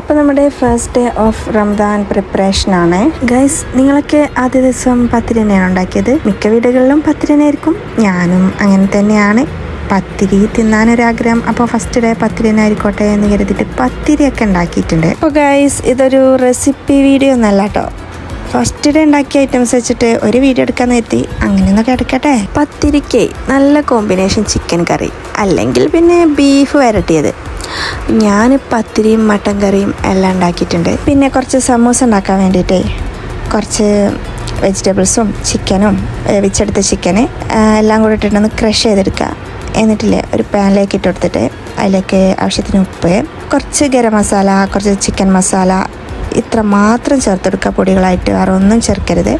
അപ്പോൾ നമ്മുടെ first day of Ramadan പ്രിപ്പറേഷനാണ് ഗൈസ്. നിങ്ങളൊക്കെ ആദ്യ ദിവസം പത്തിരി തന്നെയാണ് ഉണ്ടാക്കിയത്. മിക്ക വീടുകളിലും പത്തിരി തന്നെയായിരിക്കും. ഞാനും അങ്ങനെ തന്നെയാണ്. പത്തിരി തിന്നാനൊരാഗ്രഹം, അപ്പോൾ ഫസ്റ്റ് ഡേ പത്തിരി തന്നെ ആയിക്കോട്ടെ എന്ന് കരുതിയിട്ട് പത്തിരിയൊക്കെ ഉണ്ടാക്കിയിട്ടുണ്ട്. അപ്പോൾ ഗൈസ് ഇതൊരു റെസിപ്പി വീഡിയോ ഒന്നല്ല കേട്ടോ. ഫസ്റ്റ് ഡേ ഉണ്ടാക്കിയ ഐറ്റംസ് വെച്ചിട്ട് ഒരു വീഡിയോ എടുക്കാൻ നിർത്തി. അങ്ങനെയൊന്നൊക്കെ എടുക്കട്ടെ. പത്തിരിക്ക് നല്ല കോമ്പിനേഷൻ ചിക്കൻ കറി, അല്ലെങ്കിൽ പിന്നെ ബീഫ് വരട്ടിയത്. ഞാൻ പത്തിരിയും മട്ടൻ കറിയും എല്ലാം ഉണ്ടാക്കിയിട്ടുണ്ട്. പിന്നെ കുറച്ച് സമൂസ ഉണ്ടാക്കാൻ വേണ്ടിയിട്ടേ കുറച്ച് വെജിറ്റബിൾസും ചിക്കനും വേവിച്ചെടുത്ത ചിക്കന് എല്ലാം കൂടി ഇട്ടിട്ടൊന്ന് ക്രഷ് ചെയ്തെടുക്കുക. എന്നിട്ടില്ലേ ഒരു പാനിലേക്ക് ഇട്ട് കൊടുത്തിട്ട് അതിലേക്ക് ആവശ്യത്തിന് ഉപ്പ്, കുറച്ച് ഗരം മസാല, കുറച്ച് ചിക്കൻ മസാല, ഇത്ര മാത്രം ചേർത്തെടുക്കുക പൊടികളായിട്ട്, വേറെ ഒന്നും ചേർക്കരുത്.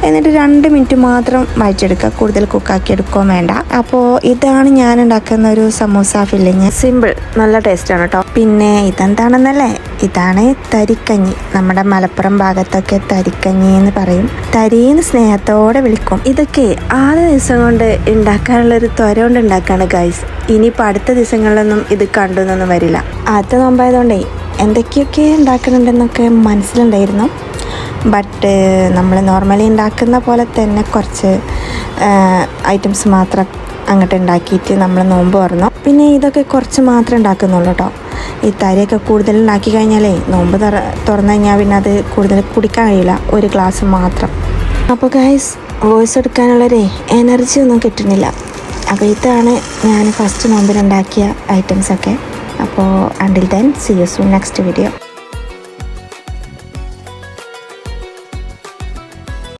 എന്നിട്ട് 2 മിനിറ്റ് മാത്രം വഴറ്റിയെടുക്കുക. കൂടുതൽ കുക്കാക്കി എടുക്കുകയും വേണ്ട. അപ്പോൾ ഇതാണ് ഞാൻ ഉണ്ടാക്കുന്ന ഒരു സമൂസ ഫില്ലിങ്. സിമ്പിൾ, നല്ല ടേസ്റ്റാണ് കേട്ടോ. പിന്നെ ഇതെന്താണെന്നല്ലേ, ഇതാണ് തരിക്കഞ്ഞി. നമ്മുടെ മലപ്പുറം ഭാഗത്തൊക്കെ തരിക്കഞ്ഞി എന്ന് പറയും. തരീന്ന് സ്നേഹത്തോടെ വിളിക്കും. ഇതൊക്കെ 6 ദിവസം കൊണ്ട് ഉണ്ടാക്കാനുള്ളൊരു ത്വര കൊണ്ട് ഉണ്ടാക്കുകയാണ് ഗൈസ്. ഇനിയിപ്പോൾ അടുത്ത ദിവസങ്ങളിലൊന്നും ഇത് കണ്ടുവെന്നൊന്നും വരില്ല. ആദ്യത്തെ നോമ്പായതുകൊണ്ടേ എന്തൊക്കെയൊക്കെ ഉണ്ടാക്കുന്നുണ്ടെന്നൊക്കെ മനസ്സിലുണ്ടായിരുന്നു. ബട്ട് നമ്മൾ നോർമലി ഉണ്ടാക്കുന്ന പോലെ തന്നെ കുറച്ച് ഐറ്റംസ് മാത്രം അങ്ങോട്ട് ഉണ്ടാക്കിയിട്ട് നമ്മൾ നോമ്പ് തുറന്നു. പിന്നെ ഇതൊക്കെ കുറച്ച് മാത്രമേ ഉണ്ടാക്കുന്നുള്ളൂ കേട്ടോ. ഈ തരിയൊക്കെ കൂടുതൽ ഉണ്ടാക്കി കഴിഞ്ഞാലേ നോമ്പ് തുറന്നു കഴിഞ്ഞാൽ പിന്നെ അത് കൂടുതൽ കുടിക്കാൻ കഴിയില്ല, ഒരു ഗ്ലാസ് മാത്രം. അപ്പോൾ ഗൈസ് വോയിസ് എടുക്കാനുള്ളൊരു എനർജി ഒന്നും കിട്ടുന്നില്ല. അപ്പോൾ ഇതാണ് ഞാൻ ഫസ്റ്റ് നോമ്പിലുണ്ടാക്കിയ ഐറ്റംസൊക്കെ. അപ്പോൾ until then, see you soon next video.